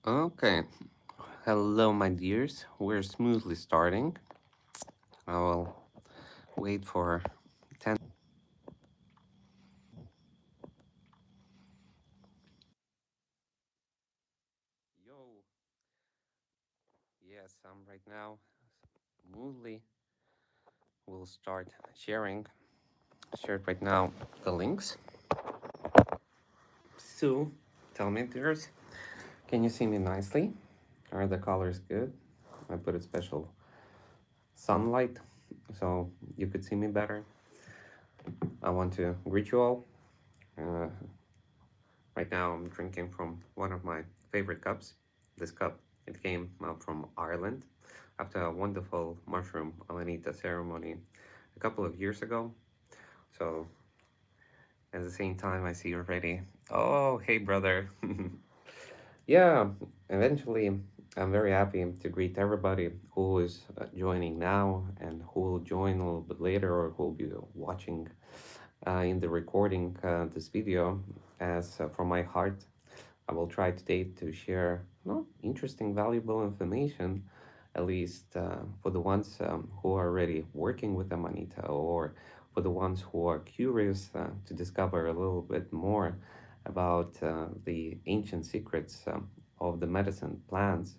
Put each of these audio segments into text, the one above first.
Okay, hello, my dears. We're smoothly starting. I will wait for 10. Yo, yes, I'm right now smoothly. We'll start sharing. Shared right now the links. So, tell me, dears, can you see me nicely? Are the colors good? I put a special sunlight so you could see me better. I want to greet you all. Uh, Right now, I'm drinking from one of my favorite cups. This cup, it came from Ireland after a wonderful mushroom Amanita ceremony a couple of years ago. So, at the same time, I see already. Oh, hey, brother. Yeah, eventually, I'm very happy to greet everybody who is joining now and who will join a little bit later or who will be watching in the recording this video. As from my heart, I will try today to share interesting, valuable information, at least for the ones who are already working with Amanita or for the ones who are curious to discover a little bit more about the ancient secrets of the medicine plants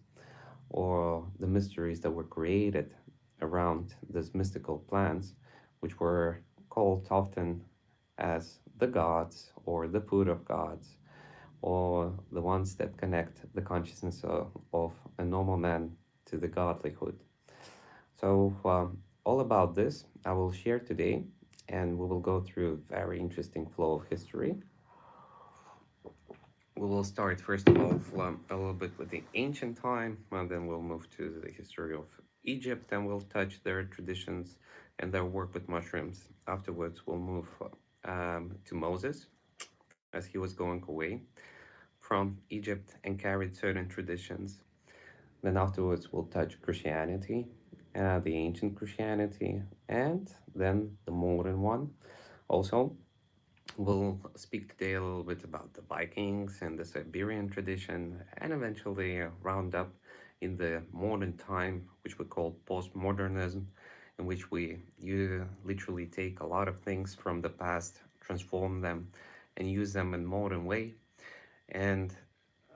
or the mysteries that were created around these mystical plants, which were called often as the gods or the food of gods or the ones that connect the consciousness of a normal man to the godlyhood. So, all about this I will share today, and we will go through a very interesting flow of history. We will start first of all a little bit with the ancient time, and then we'll move to the history of Egypt, and we'll touch their traditions and their work with mushrooms. Afterwards, we'll move to Moses as he was going away from Egypt and carried certain traditions. Then afterwards, we'll touch Christianity, the ancient Christianity, and then the modern one. Also, we'll speak today a little bit about the Vikings and the Siberian tradition, and eventually round up in the modern time, which we call postmodernism, in which you literally take a lot of things from the past, transform them, and use them in modern way. And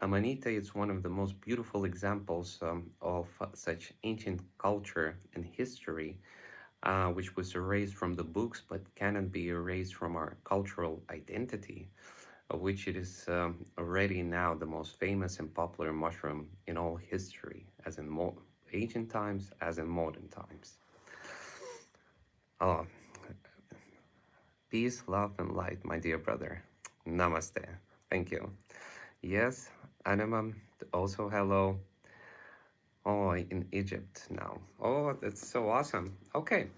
Amanita is one of the most beautiful examples of such ancient culture and history, which was erased from the books but cannot be erased from our cultural identity, of which it is already now the most famous and popular mushroom in all history, as in ancient times, as in modern times. Oh, peace, love, and light, my dear brother. Namaste. Thank you. Yes, Anima, also hello. Oh, in Egypt now. Oh, that's so awesome. Okay,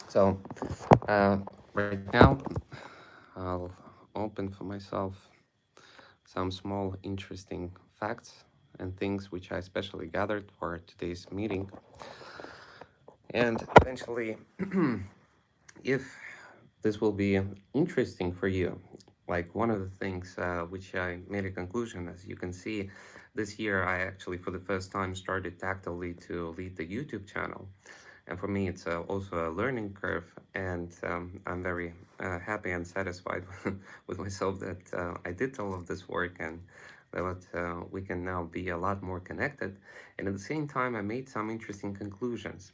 so right now I'll open for myself some small interesting facts and things which I specially gathered for today's meeting. And eventually, if this will be interesting for you, like one of the things which I made a conclusion, as you can see, this year I actually for the first time started tactically to lead the YouTube channel. And for me, it's also a learning curve, and I'm very happy and satisfied with myself that I did all of this work and that we can now be a lot more connected. And at the same time, I made some interesting conclusions.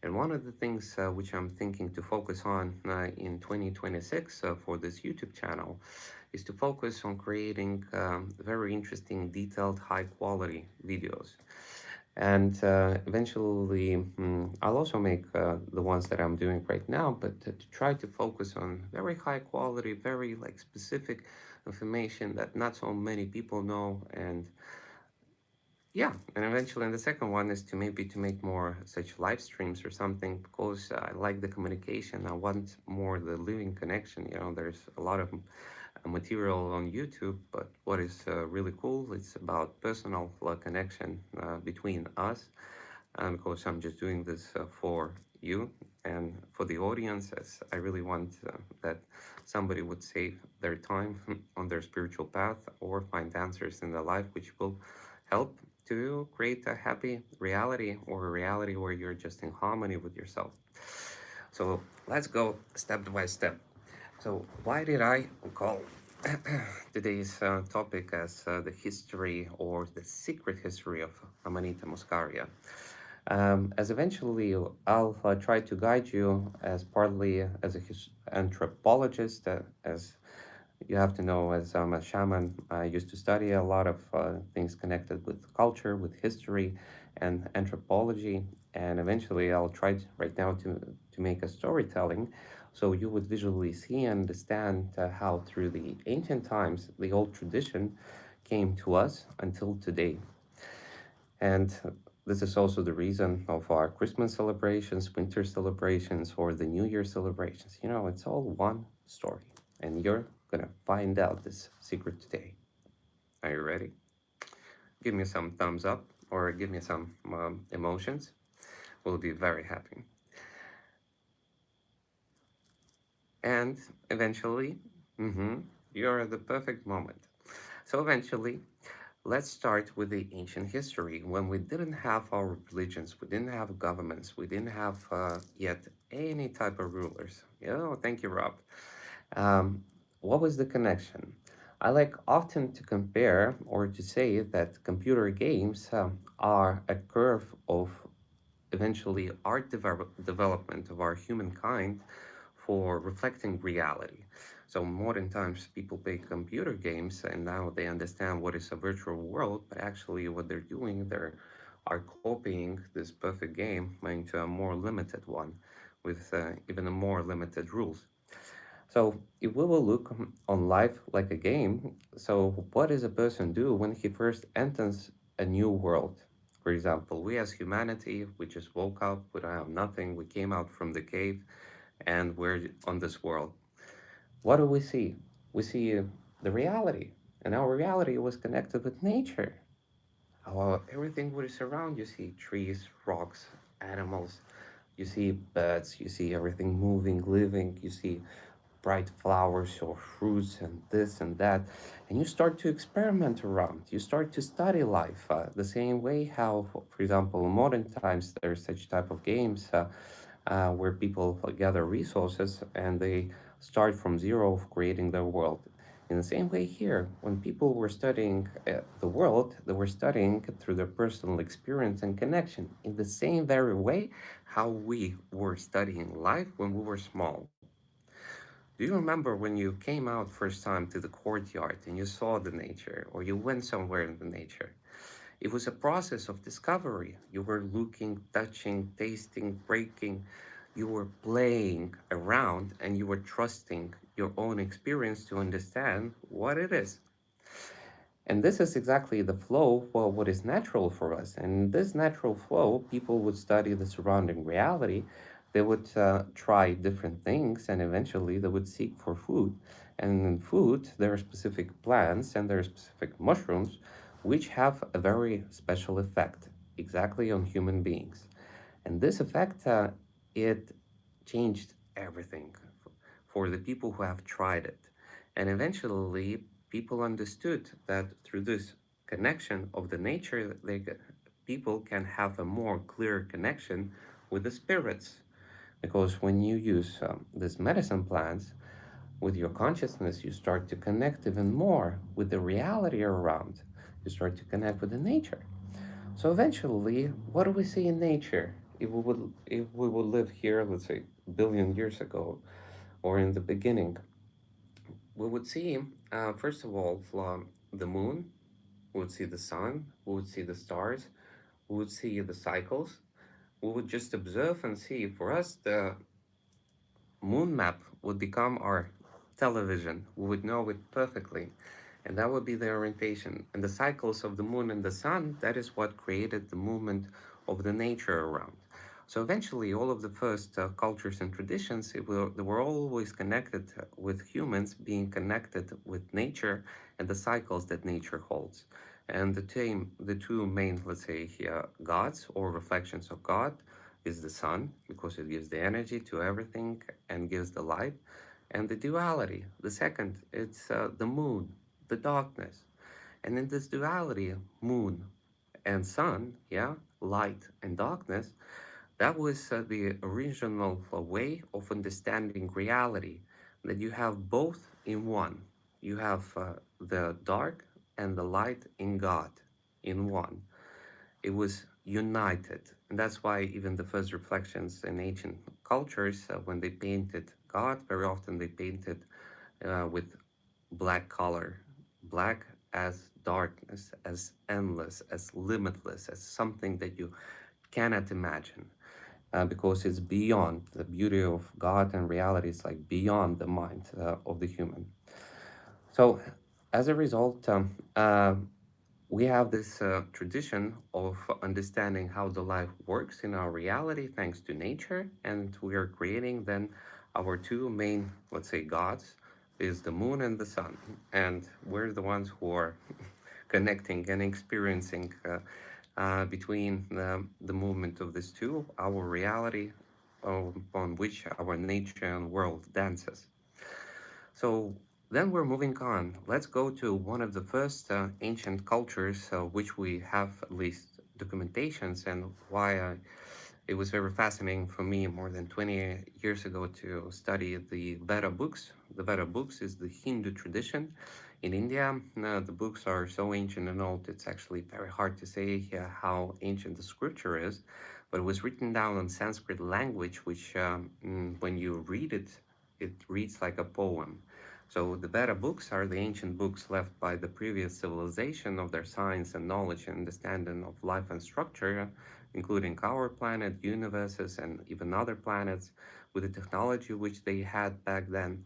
And one of the things which I'm thinking to focus on in 2026 for this YouTube channel is to focus on creating very interesting, detailed, high quality videos. And eventually, I'll also make the ones that I'm doing right now, but to try to focus on very high quality, very like specific information that not so many people know. And yeah, and eventually, and the second one is to maybe to make more such live streams or something because I like the communication. I want more the living connection. There's a lot of material on YouTube, but what is really cool, it's about personal connection between us. Because I'm just doing this for you and for the audience, as I really want that somebody would save their time on their spiritual path or find answers in their life, which will help to create a happy reality, or a reality where you're just in harmony with yourself. So let's go step by step. So why did I call today's topic as the history, or the secret history of Amanita Muscaria? As eventually I'll try to guide you as partly as a anthropologist, as you have to know, as I'm a shaman, I used to study a lot of things connected with culture, with history, and anthropology. And eventually, I'll try right now to make a storytelling, so you would visually see and understand how, through the ancient times, the old tradition came to us until today. And this is also the reason of our Christmas celebrations, winter celebrations, or the New Year celebrations. You know, it's all one story. And you're gonna find out this secret today. Are you ready? Give me some thumbs up, or give me some emotions. We'll be very happy. And eventually, mm-hmm, you're at the perfect moment. So eventually, let's start with the ancient history, when we didn't have our religions, we didn't have governments, we didn't have yet any type of rulers. Oh, thank you, Rob. Um, what was the connection? I like often to compare, or to say that computer games are a curve of eventually art development of our humankind for reflecting reality. So modern times people play computer games, and now they understand what is a virtual world, but actually what they're doing, they are copying this perfect game into a more limited one, with even a more limited rules. So if we will look on life like a game, so what does a person do when he first enters a new world? For example, we as humanity, we just woke up, we don't have nothing, we came out from the cave, and we're on this world. What do we see? We see the reality, and our reality was connected with nature. Everything what is around, you see trees, rocks, animals, you see birds, you see everything moving, living, you see bright flowers or fruits and this and that, and you start to experiment around, you start to study life the same way how, for example, in modern times there's such type of games where people gather resources and they start from zero of creating their world. In the same way here, when people were studying the world, they were studying it through their personal experience and connection, in the same very way how we were studying life when we were small. Do you remember when you came out first time to the courtyard and you saw the nature, or you went somewhere in the nature? It was a process of discovery. You were looking, touching, tasting, breaking. You were playing around, and you were trusting your own experience to understand what it is. And this is exactly the flow, well, what is natural for us. And in this natural flow, people would study the surrounding reality. They would try different things, and eventually they would seek for food. And in food, there are specific plants and there are specific mushrooms which have a very special effect exactly on human beings. And this effect, it changed everything for the people who have tried it. And eventually, people understood that through this connection of the nature, people can have a more clear connection with the spirits. Because when you use these medicine plants with your consciousness, you start to connect even more with the reality around. You start to connect with the nature. So eventually, what do we see in nature? If we would live here, let's say, a billion years ago, or in the beginning, we would see, first of all, the moon, we would see the sun, we would see the stars, we would see the cycles. We would just observe and see. For us, the moon map would become our television. We would know it perfectly. And that would be the orientation. And the cycles of the moon and the sun, that is what created the movement of the nature around. So eventually, all of the first cultures and traditions, they were always connected with humans being connected with nature and the cycles that nature holds. And the two main, let's say, gods or reflections of God is the sun, because it gives the energy to everything and gives the light, and the duality. The second, it's the moon, the darkness. And in this duality, moon, and sun, yeah, light and darkness, that was the original way of understanding reality, that you have both in one. You have the dark and the light in God in one. It was united. And that's why even the first reflections in ancient cultures, when they painted God, very often they painted with black color, black as darkness, as endless, as limitless, as something that you cannot imagine, because it's beyond the beauty of God and reality. It's like beyond the mind of the human. So, as a result, we have this tradition of understanding how the life works in our reality thanks to nature, and we are creating then our two main, let's say, gods is the moon and the sun, and we're the ones who are connecting and experiencing between the movement of these two, our reality upon which our nature and world dances. So then we're moving on. Let's go to one of the first ancient cultures which we have at least documentations, and why it was very fascinating for me more than 20 years ago to study the Veda books. The Veda books is the Hindu tradition in India. The books are so ancient and old, it's actually very hard to say how ancient the scripture is, but it was written down in Sanskrit language, which when you read it, it reads like a poem. So the Veda books are the ancient books left by the previous civilization of their science and knowledge and understanding of life and structure, including our planet, universes, and even other planets, with the technology which they had back then.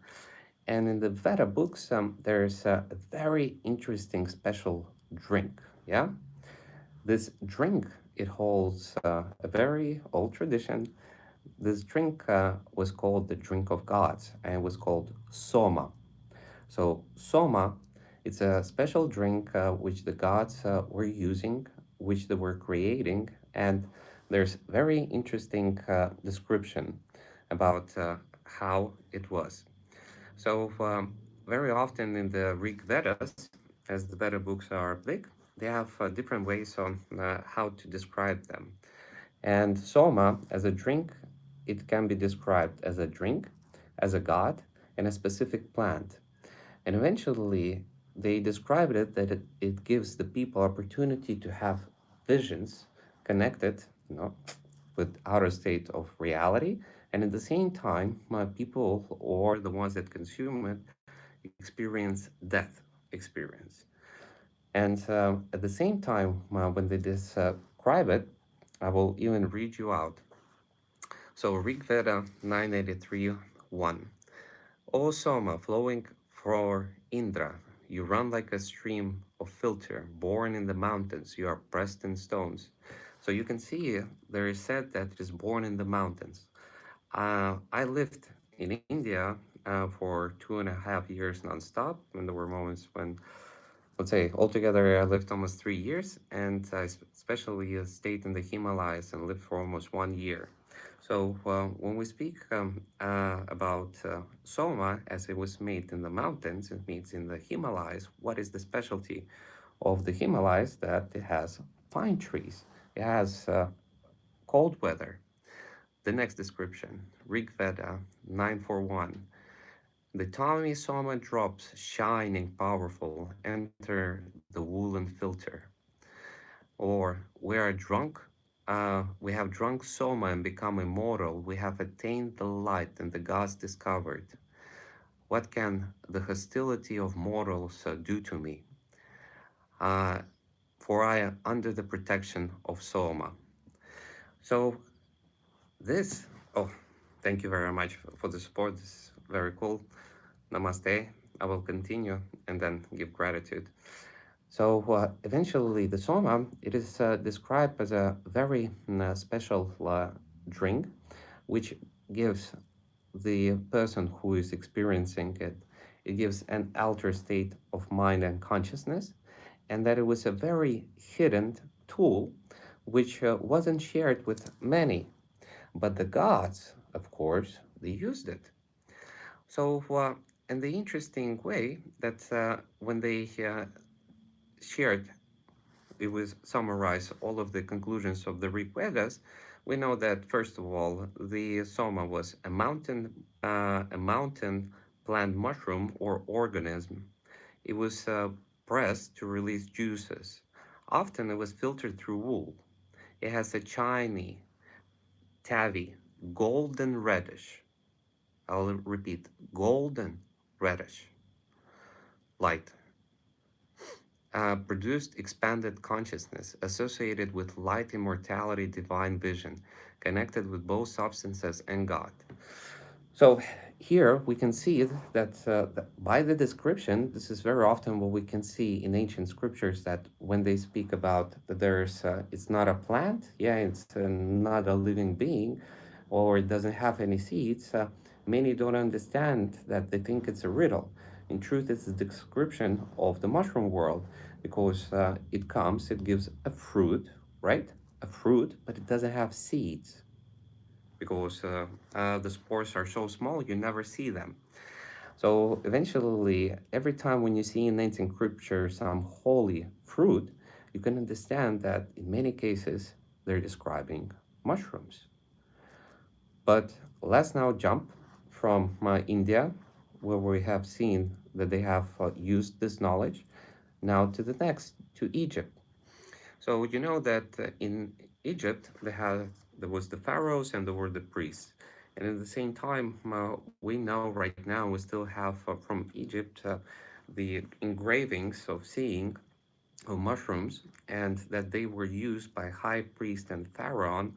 And in the Veda books, there's a very interesting special drink. Yeah, this drink, it holds a very old tradition. This drink was called the drink of gods, and it was called Soma. So Soma, it's a special drink which the gods were using, which they were creating, and there's very interesting description about how it was. So very often in the Rig Vedas, as the Veda books are big, they have different ways on how to describe them. And Soma, as a drink, it can be described as a drink, as a god, and a specific plant. And eventually, they described it that it gives the people opportunity to have visions connected, with outer state of reality. And at the same time, people or the ones that consume it experience death experience. And at the same time, when they describe it, I will even read you out. So Rig Veda 983 1. O Soma, flowing for Indra, you run like a stream of filter, born in the mountains, you are pressed in stones. So you can see there is said that it is born in the mountains. I lived in India for 2.5 years nonstop, and there were moments when, let's say, altogether I lived almost 3 years, and I especially stayed in the Himalayas and lived for almost 1 year. So when we speak about Soma, as it was made in the mountains, it means in the Himalayas. What is the specialty of the Himalayas? That it has pine trees. It has cold weather. The next description, Rig Veda 941. The tawny Soma drops, shining, powerful, enter the woolen filter. Or we have drunk Soma and become immortal. We have attained the light and the gods discovered. What can the hostility of mortals do to me? Uh, for I am under the protection of Soma. So this, oh, thank you very much for the support. This is very cool. Namaste. I will continue and then give gratitude. So eventually, the Soma, it is described as a very special drink, which gives the person who is experiencing it, it gives an altered state of mind and consciousness, and that it was a very hidden tool which wasn't shared with many. But the gods, of course, they used it. So, in the interesting way that when they shared if we summarize all of the conclusions of the Rig Vedas, we know that first of all, the soma was a mountain plant mushroom or organism. It was pressed to release juices. Often it was filtered through wool. It has a shiny, tabby, golden reddish. I'll repeat, golden reddish light. Produced expanded consciousness associated with light immortality, divine vision, connected with both substances and God. So here we can see that by the description, this is very often what we can see in ancient scriptures that when they speak about that it's not a plant, yeah, it's not a living being, or it doesn't have any seeds. Many don't understand that they think it's a riddle. In truth, it's a description of the mushroom world because it gives a fruit, right? A fruit, but it doesn't have seeds because the spores are so small you never see them. So eventually, every time when you see in ancient scripture some holy fruit, you can understand that in many cases they're describing mushrooms. But let's now jump from India, where we have seen that they have used this knowledge, now to the next, to Egypt. So you know that in Egypt there was the pharaohs and there were the priests, and at the same time we know right now we still have from Egypt the engravings of seeing of mushrooms, and that they were used by high priest and pharaoh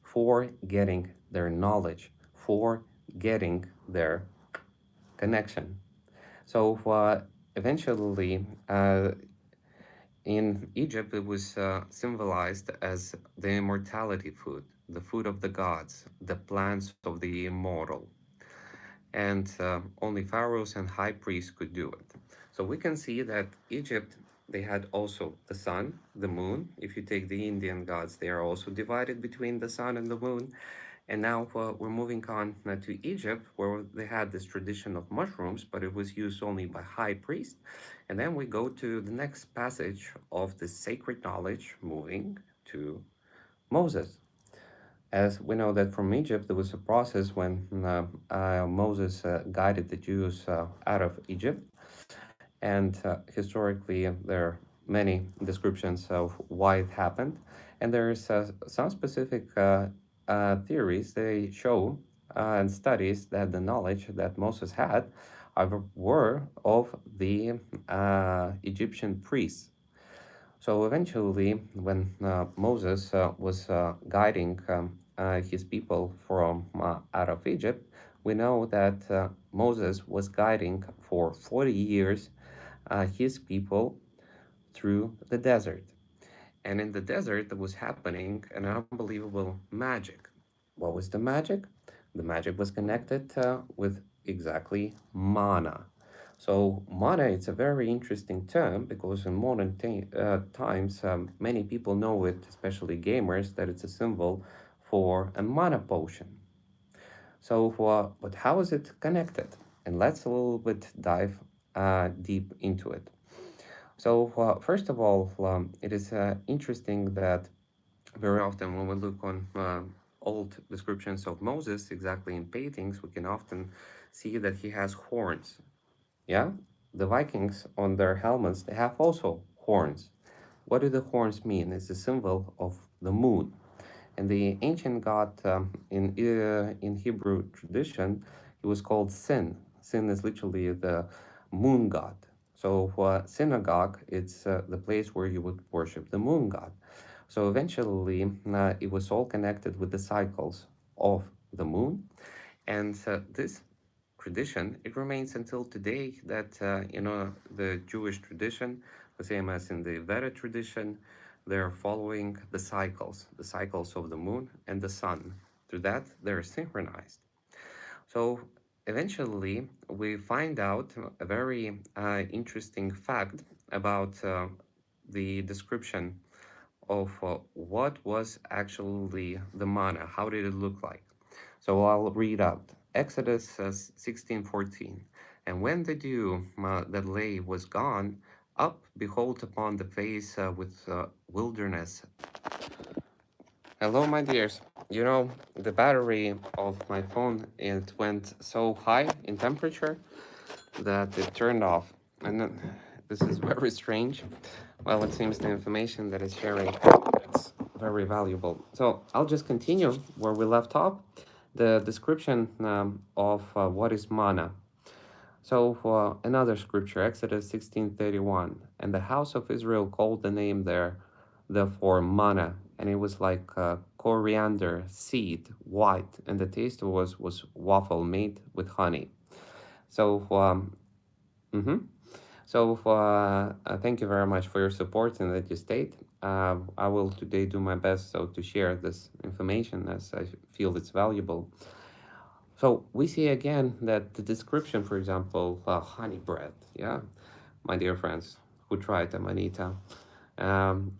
for getting their knowledge, for getting their connection. So eventually, in Egypt, it was symbolized as the immortality food, the food of the gods, the plants of the immortal. And only pharaohs and high priests could do it. So we can see that Egypt, they had also the sun, the moon. If you take the Indian gods, they are also divided between the sun and the moon. And now we're moving on to Egypt, where they had this tradition of mushrooms, but it was used only by high priests. And then we go to the next passage of the sacred knowledge, moving to Moses. As we know that from Egypt, there was a process when Moses guided the Jews out of Egypt. And historically, there are many descriptions of why it happened. And there's some specific theories. They show and studies that the knowledge that Moses had were of the Egyptian priests. So eventually, when Moses was guiding his people from out of Egypt, we know that Moses was guiding for 40 years his people through the desert. And in the desert, there was happening an unbelievable magic. What was the magic? The magic was connected with exactly mana. So mana, it's a very interesting term because in modern times, many people know it, especially gamers, that it's a symbol for a mana potion. So, but how is it connected? And let's a little bit dive deep into it. So, first of all, it is interesting that very often when we look on old descriptions of Moses, exactly in paintings, we can often see that he has horns. Yeah, the Vikings on their helmets, they have also horns. What do the horns mean? It's a symbol of the moon. And the ancient god in Hebrew tradition, he was called Sin. Sin is literally the moon god. So synagogue, it's the place where you would worship the moon god. So eventually, it was all connected with the cycles of the moon, and this tradition it remains until today. That the Jewish tradition, the same as in the Vedic tradition, they're following the cycles of the moon and the sun. Through that, they're synchronized. So eventually, we find out a very interesting fact about the description of what was actually the manna. How did it look like? So I'll read out Exodus 16:14. And when the dew that lay was gone, Up, behold upon the face with wilderness. Hello, my dears. You know, the battery of my phone, it went so high in temperature that it turned off. And this is very strange. Well, it seems the information that it's sharing, it's very valuable. So I'll just continue where we left off. The description of what is mana. So another scripture, Exodus 16:31, and the house of Israel called the name there, therefore manna, and it was like coriander seed, white, and the taste was waffle made with honey. So mhm. So thank you very much for your support in that you state. I will today do my best so to share this information as I feel it's valuable. So we see again that the description, for example, honey bread, yeah, my dear friends who tried Amanita,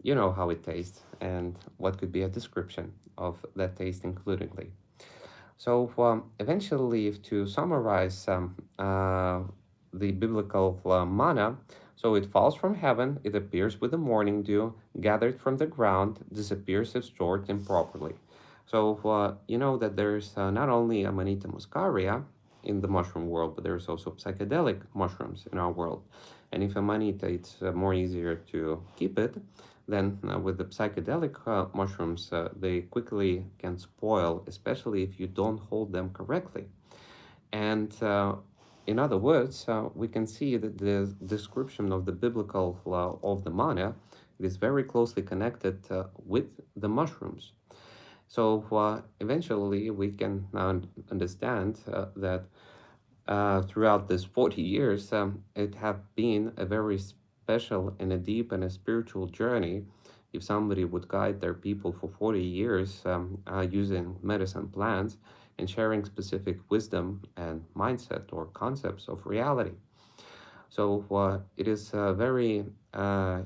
you know how it tastes and what could be a description of that taste includingly. So eventually, to summarize the biblical manna, so it falls from heaven, it appears with the morning dew, gathered from the ground, disappears if stored improperly. So you know that there's not only Amanita muscaria in the mushroom world, but there's also psychedelic mushrooms in our world. And if Amanita, it's more easier to keep it, then with the psychedelic mushrooms, they quickly can spoil, especially if you don't hold them correctly. And in other words, we can see that the description of the biblical of the manna is very closely connected with the mushrooms. So eventually we can now understand that throughout this 40 years, it have been a very special and a deep and a spiritual journey. If somebody would guide their people for 40 years using medicine plants and sharing specific wisdom and mindset or concepts of reality. So it is very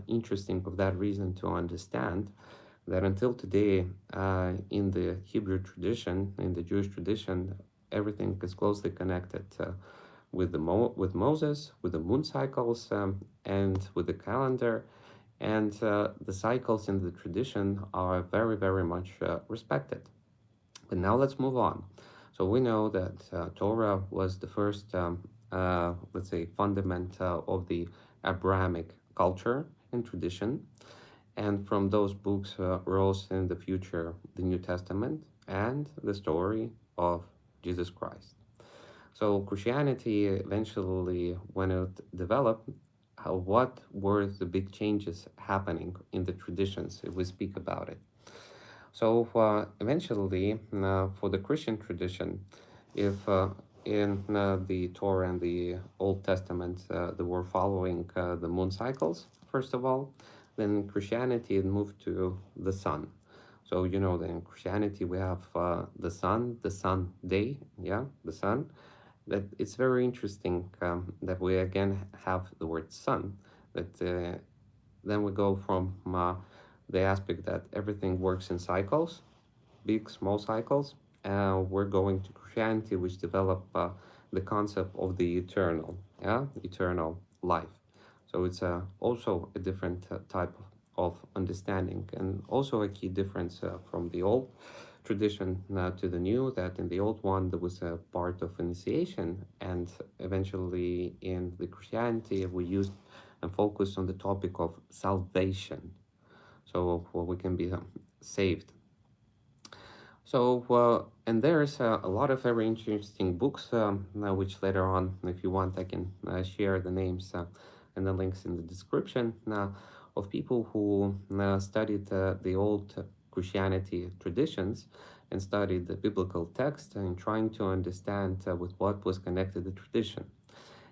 interesting for that reason to understand that until today, in the Hebrew tradition, in the Jewish tradition, everything is closely connected with with Moses, with the moon cycles, and with the calendar, and the cycles in the tradition are very, very much respected. But now let's move on. So we know that Torah was the first, let's say, fundament of the Abrahamic culture and tradition. And from those books rose in the future the New Testament and the story of Jesus Christ. So Christianity eventually, when it developed, what were the big changes happening in the traditions if we speak about it? So eventually, for the Christian tradition, if in the Torah and the Old Testament they were following the moon cycles, first of all, then Christianity had moved to the sun. So you know that in Christianity we have the sun day, yeah, the sun. That it's very interesting that we again have the word sun. That then we go from the aspect that everything works in cycles, big, small cycles. We're going to Christianity, which develop the concept of the eternal, yeah, eternal life. So it's also a different type of understanding, and also a key difference from the old tradition to the new. That in the old one there was a part of initiation, and eventually in the Christianity we used and focused on the topic of salvation. So we can be saved. So, and there's a lot of very interesting books, which later on, if you want, I can share the names and the links in the description of people who studied the old Christianity traditions and studied the biblical text and trying to understand with what was connected the tradition.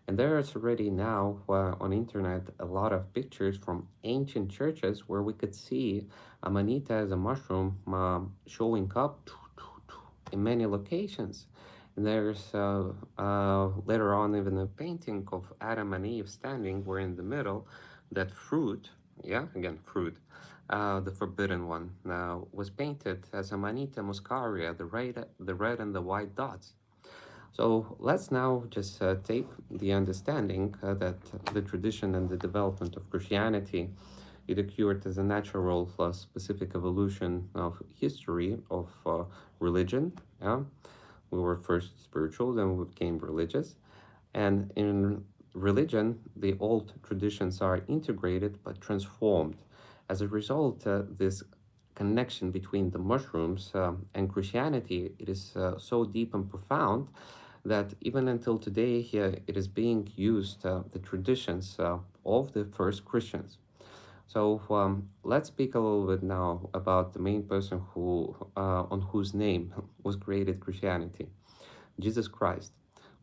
And there's already now on internet a lot of pictures from ancient churches where we could see Amanita as a mushroom showing up in many locations. And there's later on even a painting of Adam and Eve standing, where in the middle that fruit, yeah, again fruit, the forbidden one, was painted as Amanita Muscaria, the red and the white dots. So let's now just take the understanding that the tradition and the development of Christianity, it occurred as a natural specific evolution of history of religion. Yeah? We were first spiritual, then we became religious. And in religion, the old traditions are integrated but transformed. As a result, this connection between the mushrooms and Christianity, it is so deep and profound that even until today, it is being used, the traditions of the first Christians. So let's speak a little bit now about the main person on whose name was created Christianity, Jesus Christ.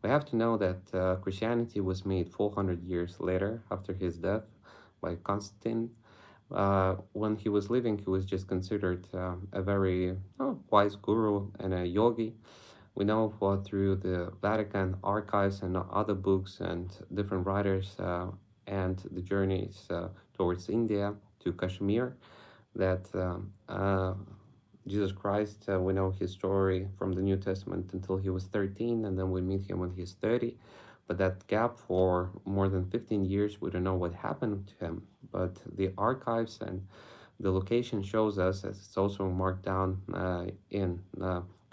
We have to know that Christianity was made 400 years later after his death by Constantine. When he was living, he was just considered a very wise guru and a yogi. We know through the Vatican archives and other books and different writers and the journeys towards India to Kashmir that Jesus Christ, we know his story from the New Testament until he was 13, and then we meet him when he's 30. But that gap for more than 15 years, we don't know what happened to him. But the archives and the location shows us, as it's also marked down in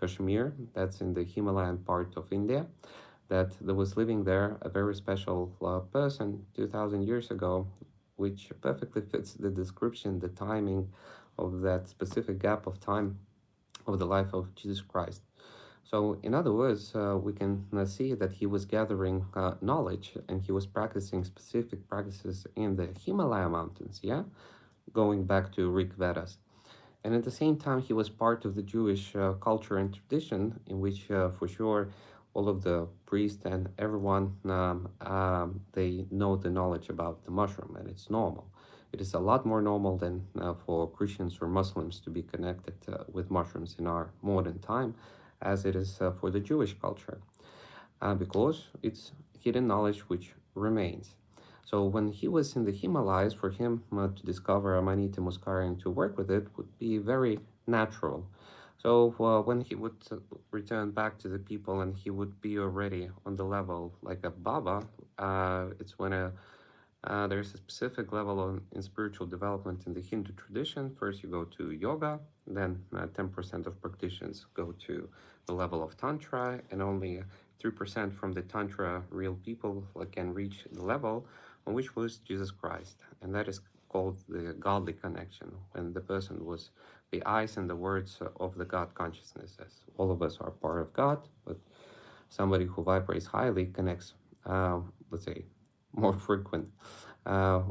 Kashmir, that's in the Himalayan part of India, that there was living there a very special person 2000 years ago, which perfectly fits the description, the timing of that specific gap of time of the life of Jesus Christ. So, in other words, we can see that he was gathering knowledge and he was practicing specific practices in the Himalaya mountains, yeah, going back to Rig Vedas. And at the same time, he was part of the Jewish culture and tradition, in which, for sure, all of the priests and everyone they know the knowledge about the mushroom, and it's normal. It is a lot more normal than for Christians or Muslims to be connected with mushrooms in our modern time, as it is for the Jewish culture, because it's hidden knowledge which remains. So when he was in the Himalayas, for him to discover Amanita Muscaria and to work with it would be very natural. So when he would return back to the people and he would be already on the level like a Baba, it's when there's a specific level in spiritual development in the Hindu tradition. First, you go to yoga, then 10% of practitioners go to the level of Tantra, and only 3% from the Tantra real people can reach the level on which was Jesus Christ. And that is called the godly connection, when the person was the eyes and the words of the God consciousness. As all of us are part of God, but somebody who vibrates highly connects, let's say, more frequent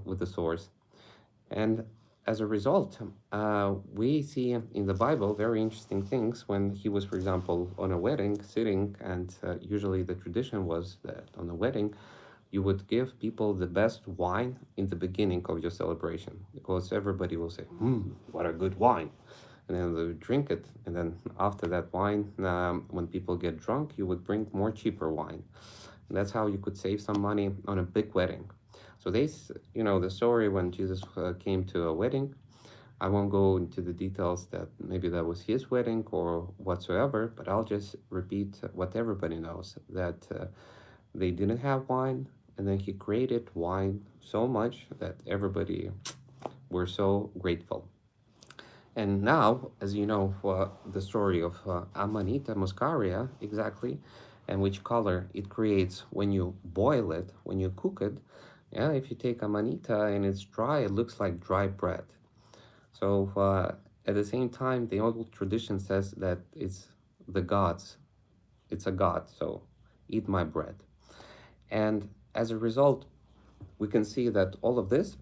with the source. And as a result, we see in the Bible very interesting things when he was, for example, on a wedding sitting, and usually the tradition was that on a wedding, you would give people the best wine in the beginning of your celebration, because everybody will say, what a good wine. And then they would drink it. And then after that wine, when people get drunk, you would bring more cheaper wine. And that's how you could save some money on a big wedding. So the story when Jesus came to a wedding, I won't go into the details that maybe that was his wedding or whatsoever, but I'll just repeat what everybody knows, that they didn't have wine, and then he created wine so much that everybody were so grateful. And now, as you know, the story of Amanita Muscaria, exactly, and which color it creates when you boil it, when you cook it. Yeah, if you take Amanita and it's dry, it looks like dry bread. So at the same time, the old tradition says that it's the gods. It's a god, so eat my bread. And as a result, we can see that all of this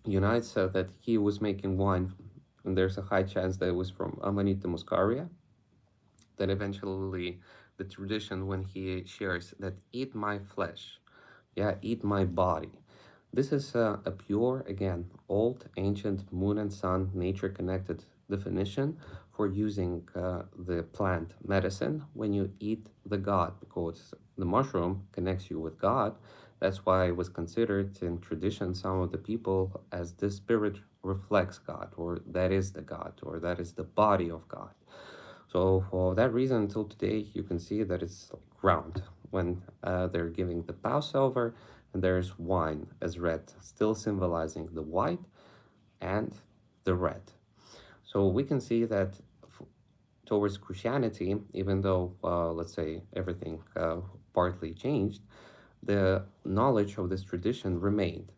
unites that he was making wine, and there's a high chance that it was from Amanita Muscaria. Then eventually, the tradition when he shares that eat my flesh, yeah, eat my body. This is a pure, again, old, ancient moon and sun nature connected definition for using the plant medicine when you eat the god, because the mushroom connects you with God. That's why it was considered in tradition, some of the people, as the spirit reflects God, or that is the God, or that is the body of God. So for that reason, until today, you can see that it's round when they're giving the Passover, and there's wine as red, still symbolizing the white and the red. So we can see that towards Christianity, even though, let's say, everything partly changed, the knowledge of this tradition remained.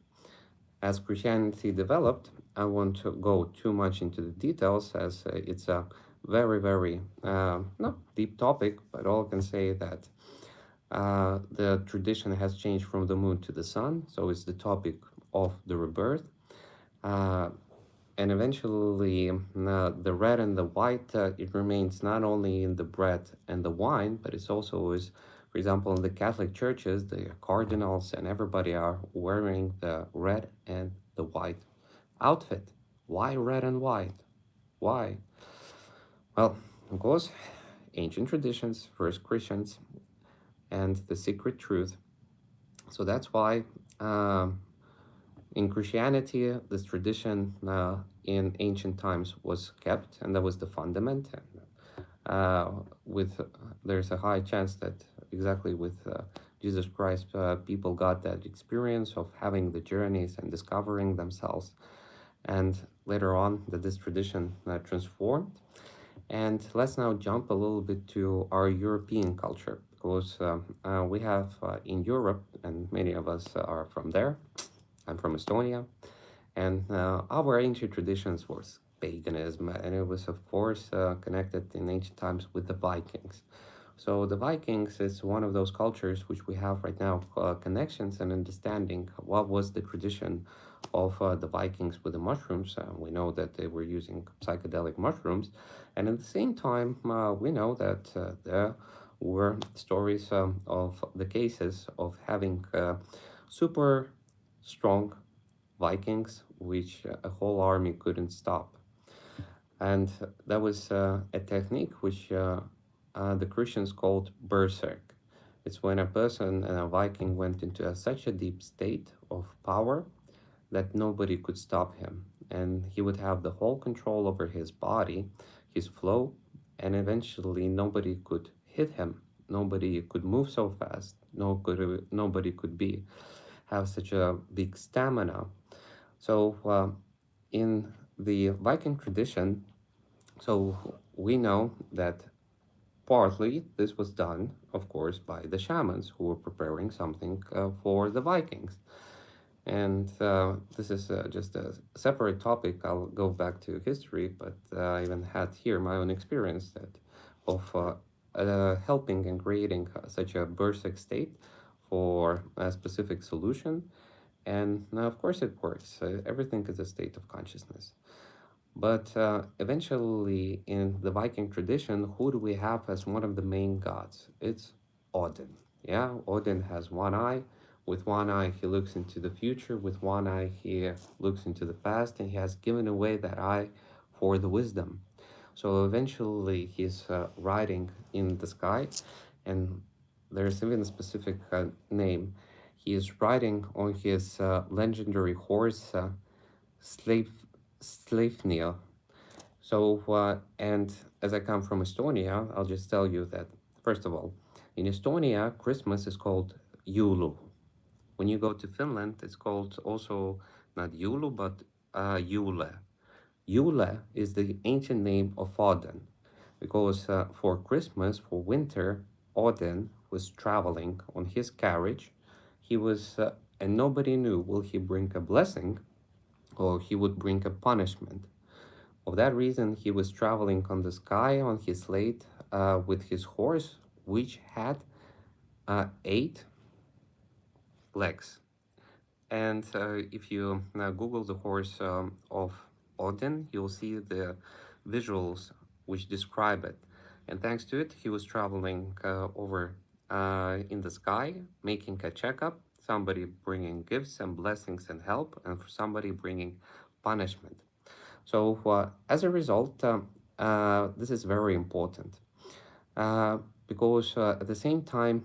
As Christianity developed, I won't go too much into the details as it's a very, very not deep topic, but all I can say that the tradition has changed from the moon to the sun, so it's the topic of the rebirth. Uh, and eventually, the red and the white, it remains not only in the bread and the wine, but it's also is, for example, in the Catholic churches, the cardinals and everybody are wearing the red and the white outfit. Why red and white? Why? Well, of course, ancient traditions, first Christians, and the secret truth. So that's why in Christianity, this tradition in ancient times was kept, and that was the fundament. And with there's a high chance that exactly with Jesus Christ, people got that experience of having the journeys and discovering themselves. And later on, that this tradition transformed. And let's now jump a little bit to our European culture, because we have in Europe, and many of us are from there. I'm from Estonia, and our ancient traditions was paganism, and it was, of course, connected in ancient times with the Vikings. So the Vikings is one of those cultures which we have right now connections and understanding what was the tradition of the Vikings with the mushrooms. We know that they were using psychedelic mushrooms, and at the same time, we know that there were stories of the cases of having super strong Vikings, which a whole army couldn't stop. And that was a technique which the Christians called berserk. It's when a person, a Viking, went into such a deep state of power that nobody could stop him. And he would have the whole control over his body, his flow, and eventually nobody could hit him. Nobody could move so fast. Nobody could be have such a big stamina. So in the Viking tradition, so we know that partly this was done, of course, by the shamans who were preparing something for the Vikings. And this is just a separate topic. I'll go back to history, but I even had here my own experience that of helping and creating such a berserk state for a specific solution. And now, of course, it works. Everything is a state of consciousness. But eventually, in the Viking tradition, who do we have as one of the main gods? It's Odin. Yeah, Odin has one eye. With one eye, he looks into the future. With one eye, he looks into the past, and he has given away that eye for the wisdom. So eventually, he's riding in the sky, and there's even a specific name. He is riding on his legendary horse, Slave Sleipnir. So, and as I come from Estonia, I'll just tell you that, first of all, in Estonia, Christmas is called Julu. When you go to Finland, it's called also not Julu, but Jule. Jule is the ancient name of Odin, because for Christmas, for winter, Odin was traveling on his carriage. He was, and nobody knew, will he bring a blessing or he would bring a punishment. For that reason, he was traveling on the sky on his sled with his horse, which had 8 legs. And if you Google the horse of Odin, you'll see the visuals which describe it. And thanks to it, he was traveling over in the sky, making a checkup, somebody bringing gifts and blessings and help, and for somebody bringing punishment. So as a result, this is very important because at the same time,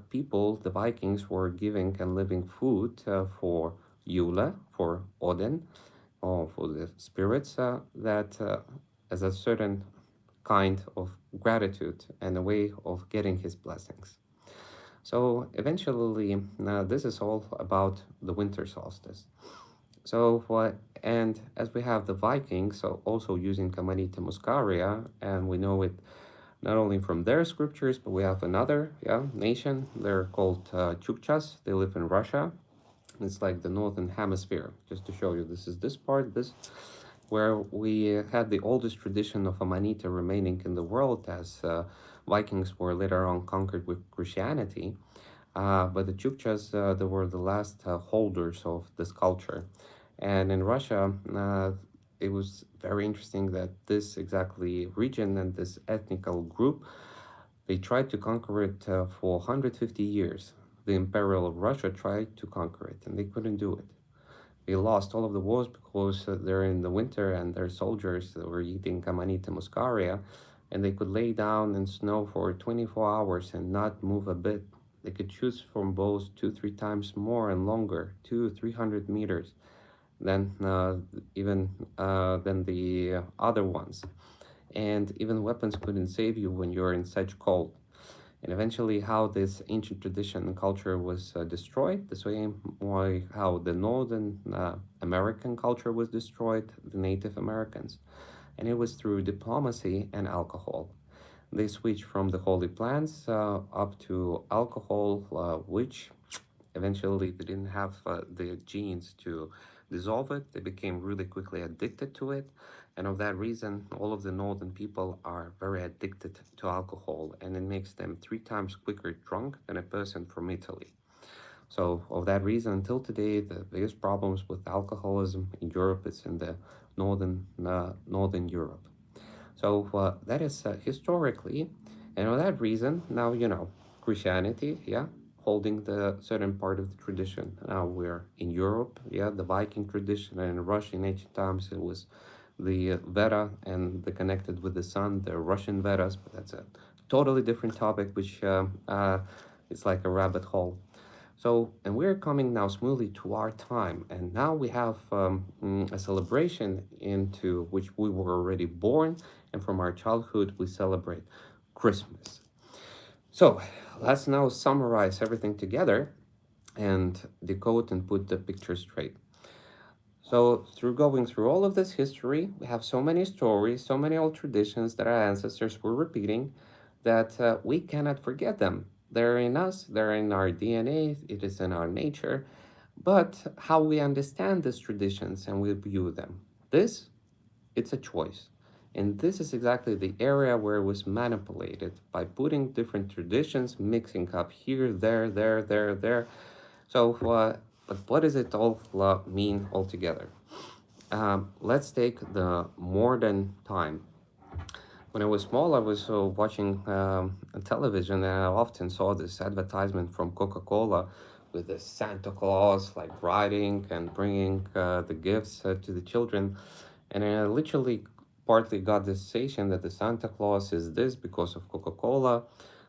people, the Vikings, were giving and living food for Yule, for Odin, or for the spirits that as a certain kind of gratitude and a way of getting his blessings. So eventually, this is all about the winter solstice. So what, and as we have the Vikings, so also using Amanita Muscaria, and we know it not only from their scriptures, but we have another, nation. They're called Chukchas. They live in Russia. It's like the northern hemisphere. Just to show you, this is this part, this where we had the oldest tradition of Amanita remaining in the world, as Vikings were later on conquered with Christianity. But the Chukchas, they were the last holders of this culture. And in Russia, it was very interesting that this exactly region and this ethnical group, they tried to conquer it for 150 years. The Imperial Russia tried to conquer it, and they couldn't do it. They lost all of the wars because they're in the winter and their soldiers were eating Amanita muscaria, and they could lay down in snow for 24 hours and not move a bit. They could shoot from bows 2-3 times more and longer, 200-300 meters than even than the other ones. And even weapons couldn't save you when you're in such cold. And eventually, how this ancient tradition and culture was destroyed, the same way how the Northern American culture was destroyed, the Native Americans. And it was through diplomacy and alcohol. They switched from the holy plants up to alcohol, which eventually they didn't have the genes to dissolve it. They became really quickly addicted to it. And of that reason, all of the northern people are very addicted to alcohol, and it makes them 3 times quicker drunk than a person from Italy. So, of that reason, until today, the biggest problems with alcoholism in Europe is in the northern Europe. So that is historically, and for that reason, now Christianity, holding the certain part of the tradition. Now we're in Europe, the Viking tradition, and in Russia in ancient times it was the Veda and the connected with the sun, the Russian Vedas, but that's a totally different topic, which is like a rabbit hole. So, and we're coming now smoothly to our time, and now we have a celebration into which we were already born, and from our childhood we celebrate Christmas. So, let's now summarize everything together and decode and put the picture straight. So, through going through all of this history, we have so many stories, so many old traditions that our ancestors were repeating that we cannot forget them. They're in us, they're in our DNA, it is in our nature. But how we understand these traditions and we view them, this, it's a choice. And this is exactly the area where it was manipulated by putting different traditions, mixing up here, there. So, but what does it all mean altogether? Let's take the modern time. When I was small, I was watching television, and I often saw this advertisement from Coca-Cola with the Santa Claus like riding and bringing the gifts to the children. And I literally partly got this sensation that the Santa Claus is this because of Coca-Cola.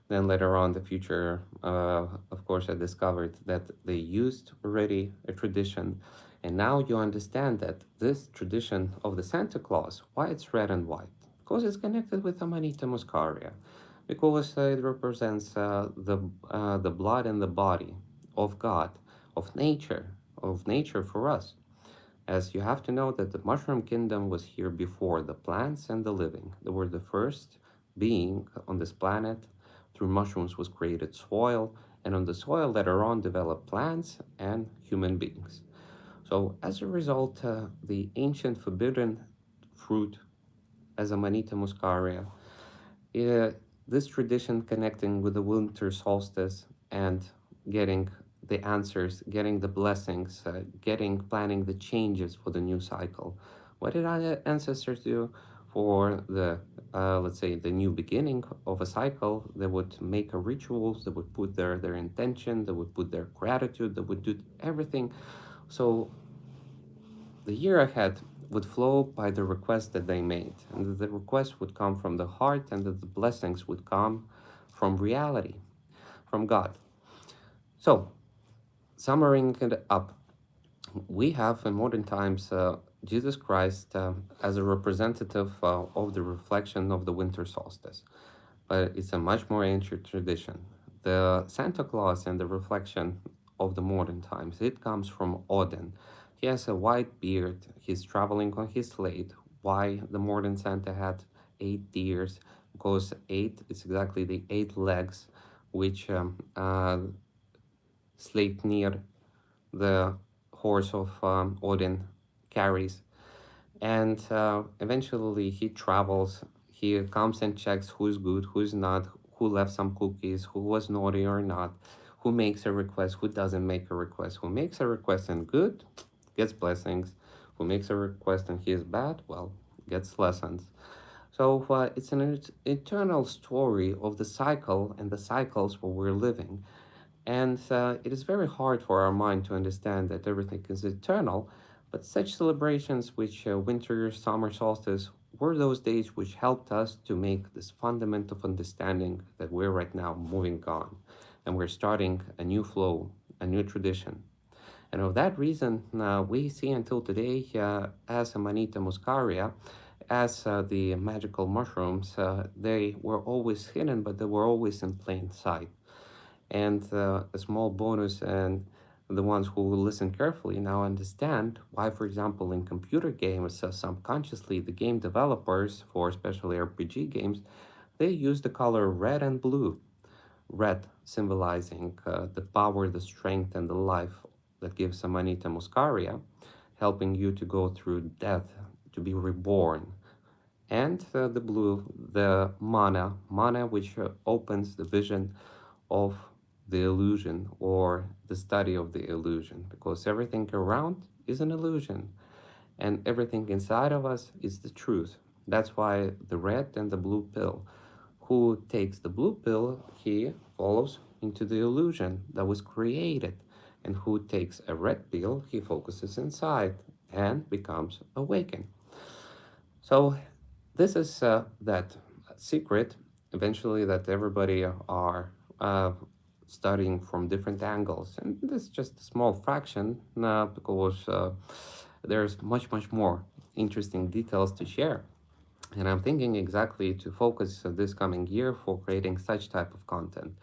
Then later on, the future, of course, I discovered that they used already a tradition. And now you understand that this tradition of the Santa Claus, why it's red and white? Because it's connected with Amanita Muscaria. Because it represents the blood and the body of God, of nature for us. As you have to know that the mushroom kingdom was here before the plants and the living. They were the first being on this planet. Through mushrooms was created soil, and on the soil later on developed plants and human beings. So as a result, the ancient forbidden fruit as Amanita muscaria, this tradition connecting with the winter solstice and getting the answers, getting the blessings, planning the changes for the new cycle. What did our ancestors do for the, let's say, the new beginning of a cycle? They would make a rituals, they would put their intention, they would put their gratitude, they would do everything. So the year ahead would flow by the request that they made, and the request would come from the heart, and that the blessings would come from reality, from God. So, summarizing it up, we have in modern times Jesus Christ as a representative of the reflection of the winter solstice, but it's a much more ancient tradition. The Santa Claus and the reflection of the modern times, it comes from Odin. He has a white beard, he's traveling on his sled. Why the modern Santa had 8 ears? Because eight is exactly the 8 legs which Sleipnir, the horse of Odin, carries. And eventually he travels, he comes and checks who's good, who's not, who left some cookies, who was naughty or not, who makes a request, who doesn't make a request. Who makes a request and good gets blessings. Who makes a request and he is bad, well, gets lessons. So it's an eternal story of the cycle and the cycles where we're living. And it is very hard for our mind to understand that everything is eternal, but such celebrations, which winter, summer solstice, were those days which helped us to make this fundamental understanding that we're right now moving on and we're starting a new flow, a new tradition. And of that reason, we see until today as Amanita Muscaria, as the magical mushrooms, they were always hidden, but they were always in plain sight. And a small bonus, and the ones who will listen carefully now understand why, for example, in computer games, subconsciously the game developers, for especially RPG games, they use the color red and blue. Red symbolizing the power, the strength, and the life that gives Amanita Muscaria, helping you to go through death, to be reborn. And the blue, the mana which opens the vision of the illusion or the study of the illusion, because everything around is an illusion and everything inside of us is the truth. That's why the red and the blue pill. Who takes the blue pill, he follows into the illusion that was created. And who takes a red pill, he focuses inside and becomes awakened. So this is that secret, eventually, that everybody are studying from different angles. And this is just a small fraction because there's much more interesting details to share. And I'm thinking exactly to focus this coming year for creating such type of content.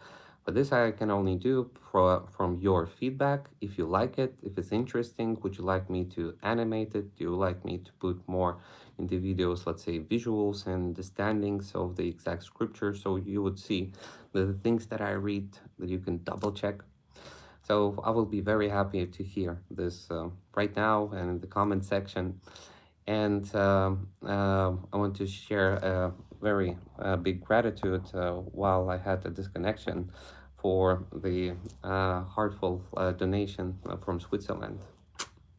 But this I can only do from your feedback. If you like it, if it's interesting, would you like me to animate it? Do you like me to put more in the videos, let's say visuals and understandings of the exact scripture, so you would see the things that I read that you can double check? So I will be very happy to hear this right now and in the comment section. And I want to share a very big gratitude while I had a disconnection for the heartful donation from Switzerland.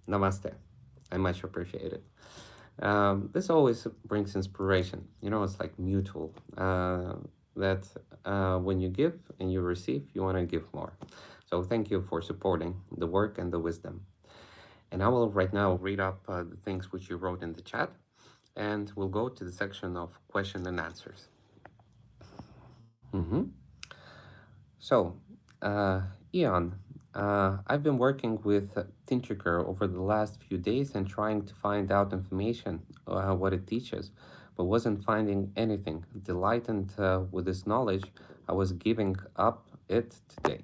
Namaste. I much appreciate it. This always brings inspiration. You know, it's like mutual. That when you give and you receive, you want to give more. So thank you for supporting the work and the wisdom. And I will right now read up the things which you wrote in the chat, and we'll go to the section of question and answers. Mm-hmm. So, Ian, I've been working with Tintriker over the last few days and trying to find out information what it teaches, but wasn't finding anything. Delighted with this knowledge, I was giving up it today.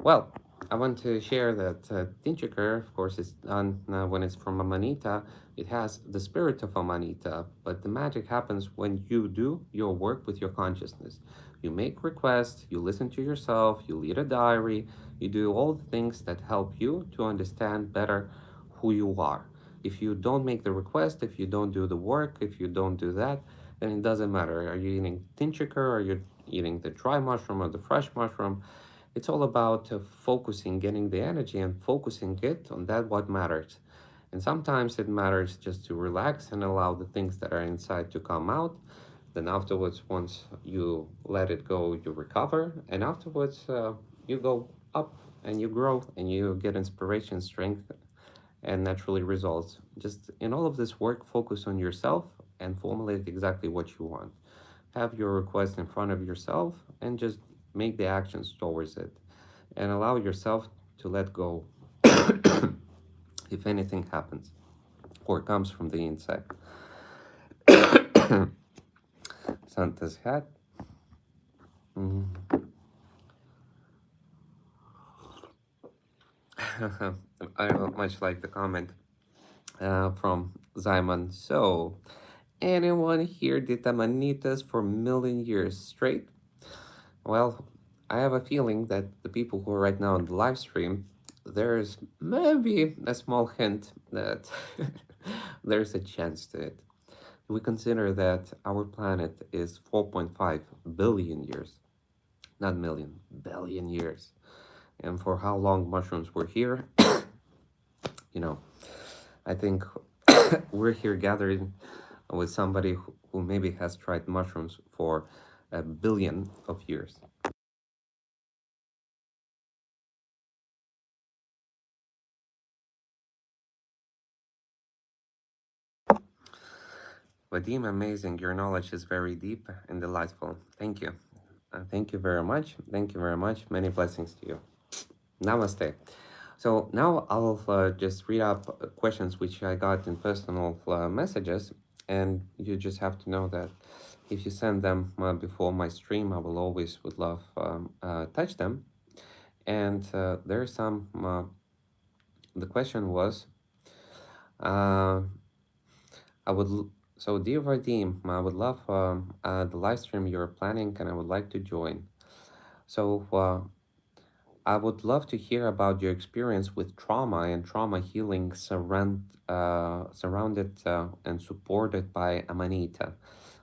Well, I want to share that Tintriker, of course, is done when it's from Amanita. It has the spirit of Amanita, but the magic happens when you do your work with your consciousness. You make requests, you listen to yourself, you lead a diary, you do all the things that help you to understand better who you are. If you don't make the request, if you don't do the work, if you don't do that, then it doesn't matter. Are you eating Tintriker? Are you eating the dry mushroom or the fresh mushroom? It's all about focusing, getting the energy and focusing it on that what matters. And sometimes it matters just to relax and allow the things that are inside to come out. Then afterwards, once you let it go, you recover. And afterwards, you go up and you grow and you get inspiration, strength, and naturally results. Just in all of this work, focus on yourself and formulate exactly what you want. Have your request in front of yourself and just make the actions towards it. And allow yourself to let go if anything happens. or comes from the inside. Santa's hat. Mm. I don't much like the comment from Simon. So, anyone here did Amanitas for a million years straight? Well, I have a feeling that the people who are right now on the live stream, there's maybe a small hint that there's a chance to it. We consider that our planet is 4.5 billion years, not million, billion years. And for how long mushrooms were here, you know, I think we're here gathering with somebody who maybe has tried mushrooms for a billion of years. Vadim, amazing. Your knowledge is very deep and delightful. Thank you. Thank you very much. Thank you very much. Many blessings to you. Namaste. So now I'll just read up questions which I got in personal messages, and you just have to know that if you send them before my stream, I will always would love touch them. And there's some. The question was, uh, I would. So, dear Vadim, I would love the live stream you're planning, and I would like to join. So, I would love to hear about your experience with trauma and trauma healing surrounded and supported by Amanita.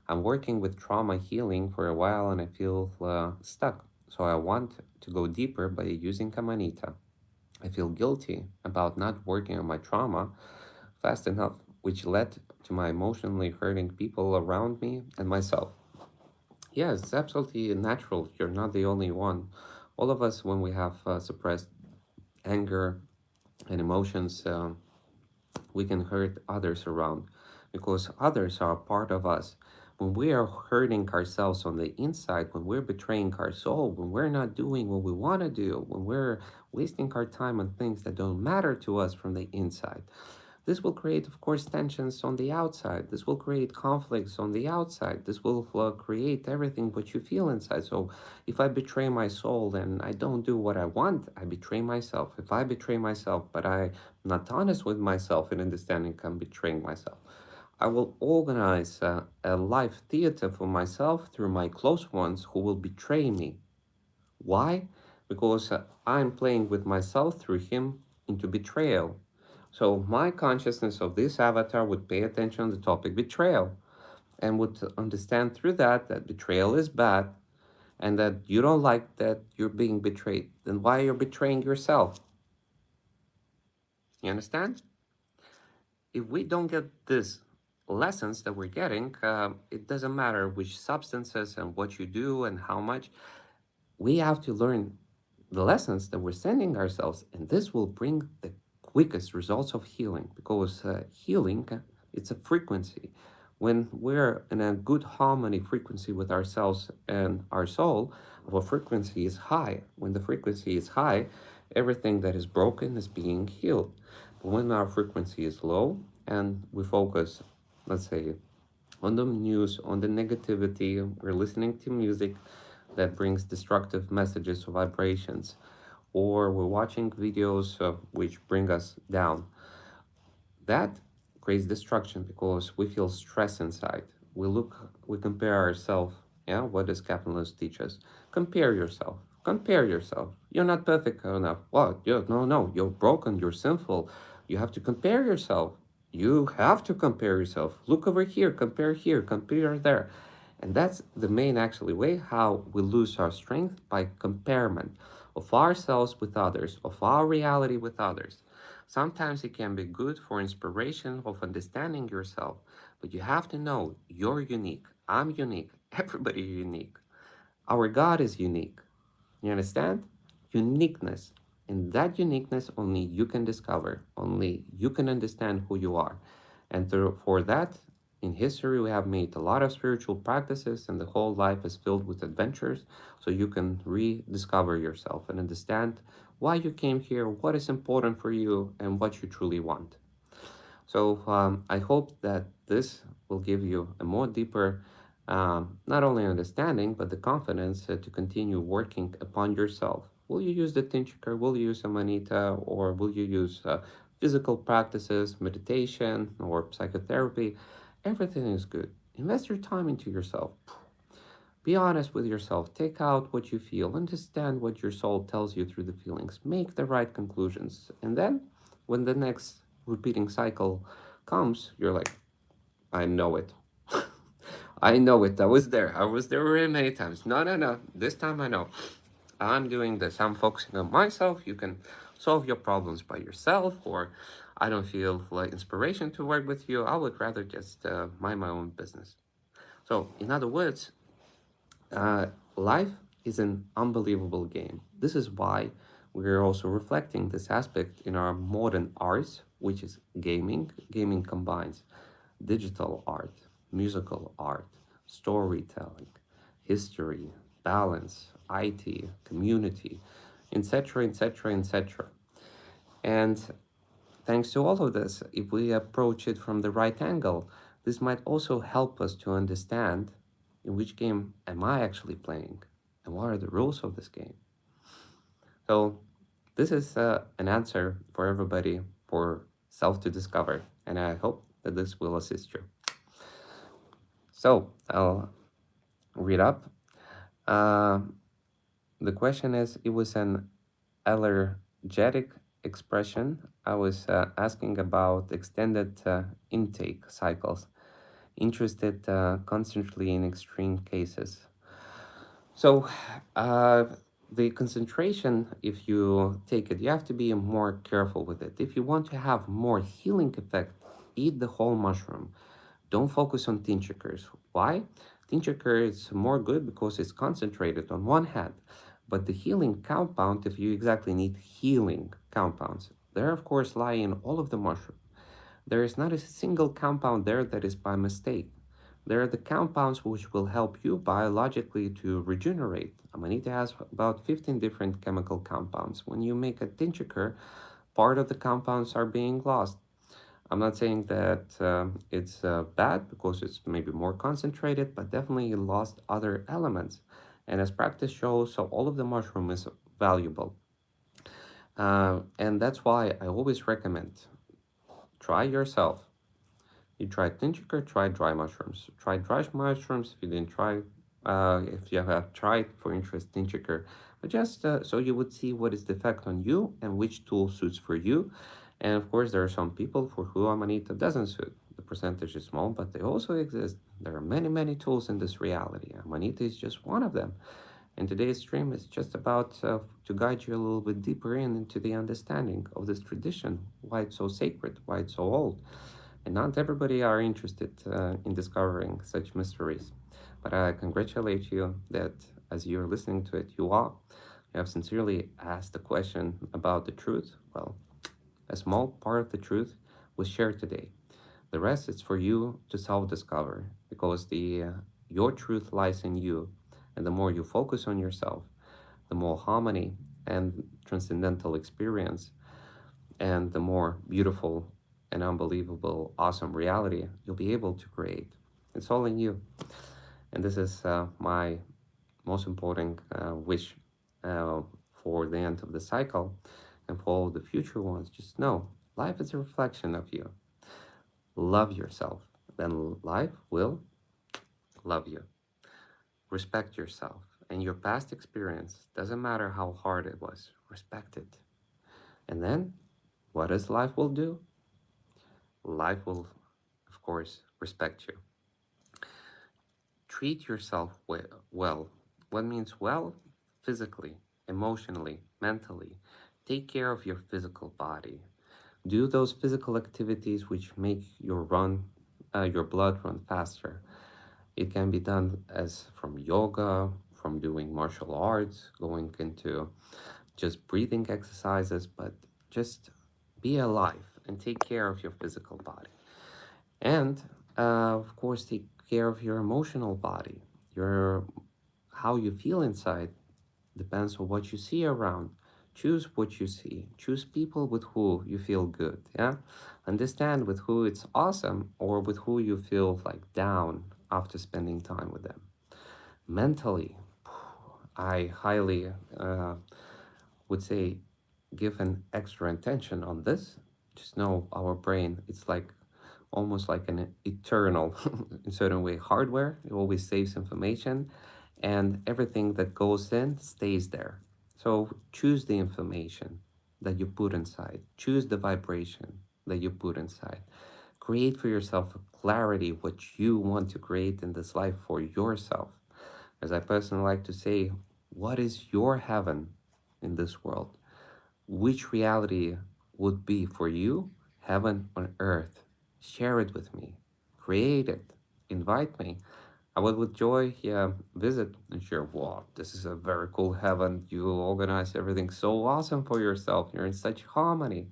I'm working with trauma healing for a while and I feel stuck. So I want to go deeper by using Amanita. I feel guilty about not working on my trauma fast enough, which led to my emotionally hurting people around me and myself. Yeah, it's absolutely natural. You're not the only one. All of us, when we have suppressed anger and emotions, we can hurt others around because others are part of us. When we are hurting ourselves on the inside, when we're betraying our soul, when we're not doing what we want to do, when we're wasting our time on things that don't matter to us from the inside, this will create, of course, tensions on the outside. This will create conflicts on the outside. This will create everything what you feel inside. So if I betray my soul and I don't do what I want, I betray myself. If I betray myself, but I'm not honest with myself and understanding I'm betraying myself, I will organize a live theater for myself through my close ones who will betray me. Why? Because I'm playing with myself through him into betrayal. So my consciousness of this avatar would pay attention to the topic betrayal and would understand through that that betrayal is bad and that you don't like that you're being betrayed. Then why you're betraying yourself? You understand? If we don't get these lessons that we're getting, it doesn't matter which substances and what you do and how much. We have to learn the lessons that we're sending ourselves, and this will bring the quickest results of healing because healing, it's a frequency. When we're in a good harmony frequency with ourselves and our soul, our frequency is high. When the frequency is high, everything that is broken is being healed. But when our frequency is low and we focus, let's say, on the news, on the negativity, we're listening to music that brings destructive messages or vibrations, or we're watching videos which bring us down. That creates destruction because we feel stress inside. We compare ourselves. Yeah, what does capitalism teach us? Compare yourself. Compare yourself. You're not perfect enough. What? No. You're broken. You're sinful. You have to compare yourself. You have to compare yourself. Look over here, compare there. And that's the main actually way how we lose our strength by comparison of ourselves with others, of our reality with others. Sometimes it can be good for inspiration of understanding yourself, but you have to know you're unique. I'm unique. Everybody is unique. Our God is unique. You understand? Uniqueness. And that uniqueness only you can discover. Only you can understand who you are. And for that, in history, we have made a lot of spiritual practices, and the whole life is filled with adventures. So you can rediscover yourself and understand why you came here, what is important for you, and what you truly want. So I hope that this will give you a more deeper, not only understanding, but the confidence to continue working upon yourself. Will you use the tincture? Will you use Amanita? Or will you use physical practices, meditation, or psychotherapy? Everything is good. Invest your time into yourself. Be honest with yourself. Take out what you feel. Understand what your soul tells you through the feelings. Make the right conclusions. And then, when the next repeating cycle comes, you're like, I know it. I know it. I was there. I was there very many times. No, no, no. This time I know. I'm doing this. I'm focusing on myself. You can solve your problems by yourself, or I don't feel like inspiration to work with you. I would rather just mind my own business. So, in other words, uh, life is an unbelievable game. This is why we're also reflecting this aspect in our modern arts, which is gaming. Gaming combines digital art, musical art, storytelling, history, balance, IT, community, etc., etc., etc. And thanks to all of this, if we approach it from the right angle, this might also help us to understand in which game am I actually playing and what are the rules of this game. So, this is an answer for everybody for self to discover, and I hope that this will assist you. So, I'll read up. Uh, the question is, it was an allergic expression. I was asking about extended intake cycles, interested constantly in extreme cases. So, the concentration, if you take it, you have to be more careful with it. If you want to have more healing effect, eat the whole mushroom. Don't focus on tinctures. Why? Tincture is more good because it's concentrated on one hand, but the healing compound, if you exactly need healing compounds, there of course lie in all of the mushroom. There is not a single compound there that is by mistake. There are the compounds which will help you biologically to regenerate. Amanita has about 15 different chemical compounds. When you make a tincture, part of the compounds are being lost. I'm not saying that it's bad because it's maybe more concentrated, but definitely you lost other elements. And as practice shows, so all of the mushroom is valuable. And that's why I always recommend try yourself. You try tincture, try dry mushrooms. Try dry mushrooms if you didn't try, if you have tried for interest tincture, but just so you would see what is the effect on you and which tool suits for you. And of course, there are some people for who Amanita doesn't suit. The percentage is small, but they also exist. There are many, many tools in this reality. Amanita is just one of them. And today's stream is just about to guide you a little bit deeper into the understanding of this tradition, why it's so sacred, why it's so old. And not everybody are interested in discovering such mysteries. But I congratulate you that as you're listening to it, you are. You have sincerely asked the question about the truth. Well, a small part of the truth was shared today. The rest is for you to self-discover because the your truth lies in you. And the more you focus on yourself, the more harmony and transcendental experience and the more beautiful and unbelievable, awesome reality you'll be able to create. It's all in you. And this is my most important wish uh, for the end of the cycle and for all the future ones. Just know life is a reflection of you. Love yourself, then life will love you. Respect yourself and your past experience. Doesn't matter how hard it was, respect it. And then what does life will do? Life will, of course, respect you. Treat yourself well. What means well? Physically, emotionally, mentally. Take care of your physical body. Do those physical activities which make your blood run faster. It can be done as from yoga, from doing martial arts, going into just breathing exercises, but just be alive and take care of your physical body. And of course, take care of your emotional body. Your how you feel inside depends on what you see around. Choose what you see. Choose people with who you feel good. Yeah. Understand with who it's awesome or with who you feel like down after spending time with them. Mentally, I highly would say give an extra attention on this. Just know our brain, it's like almost like an eternal, in certain way, hardware. It always saves information and everything that goes in stays there. So choose the information that you put inside. Choose the vibration that you put inside. Create for yourself a clarity what you want to create in this life for yourself. As I personally like to say, what is your heaven in this world? Which reality would be for you heaven on earth? Share it with me. Create it. Invite me. I would with joy visit and share, wow, this is a very cool heaven. You organize everything so awesome for yourself. You're in such harmony.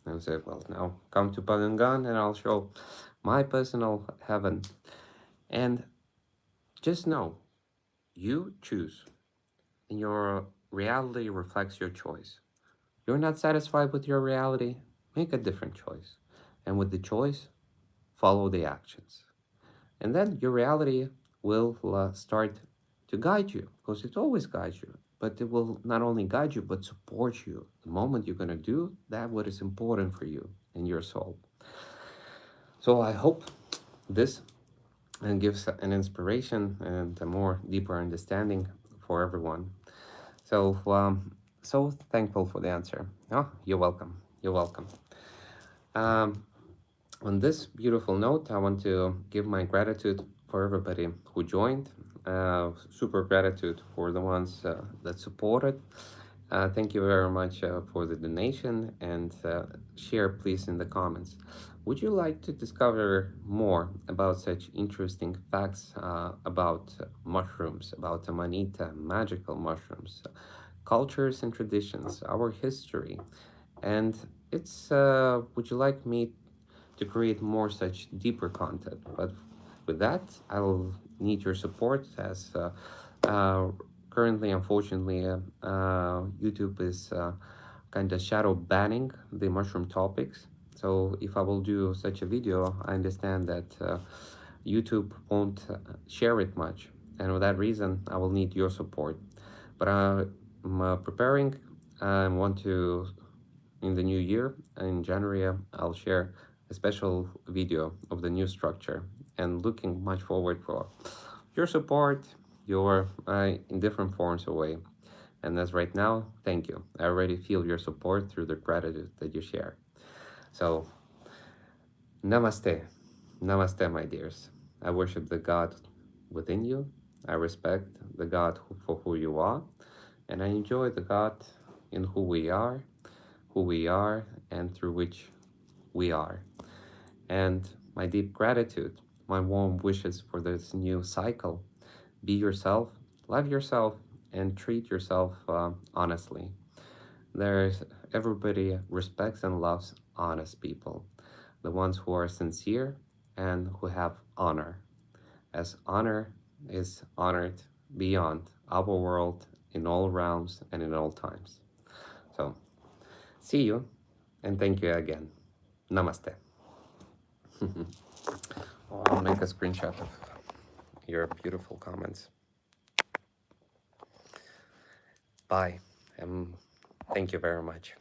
And I say, well, now come to Pagangan and I'll show my personal heaven. And just know, you choose, and your reality reflects your choice. You're not satisfied with your reality, make a different choice. And with the choice, follow the actions. And then your reality will start to guide you, because it always guides you. But it will not only guide you, but support you. The moment you're going to do that, what is important for you and your soul. So I hope this gives an inspiration and a more deeper understanding for everyone. So thankful for the answer. Oh, you're welcome. You're welcome. Um, on this beautiful note, I want to give my gratitude for everybody who joined. Super gratitude for the ones that supported. Thank you very much for the donation, and share please in the comments. Would you like to discover more about such interesting facts about mushrooms, about Amanita, magical mushrooms, cultures and traditions, our history? And would you like me to create more such deeper content? But with that, I'll need your support as currently, unfortunately, YouTube is kind of shadow banning the mushroom topics. So if I will do such a video, I understand that YouTube won't share it much. And for that reason, I will need your support. But I'm preparing. I want to, in the new year, in January, I'll share a special video of the new structure, and looking much forward for your support, your in different forms of way. And as right now, thank you. I already feel your support through the gratitude that you share. So, namaste. Namaste, my dears. I worship the God within you. I respect the God for who you are. And I enjoy the God in who we are, and through which we are. And my deep gratitude, my warm wishes for this new cycle. Be yourself, love yourself, and treat yourself honestly. Everybody respects and loves honest people, the ones who are sincere and who have honor, as honor is honored beyond our world in all realms and in all times. So, see you, and thank you again. Namaste. I'll make a screenshot of your beautiful comments. Bye, and thank you very much.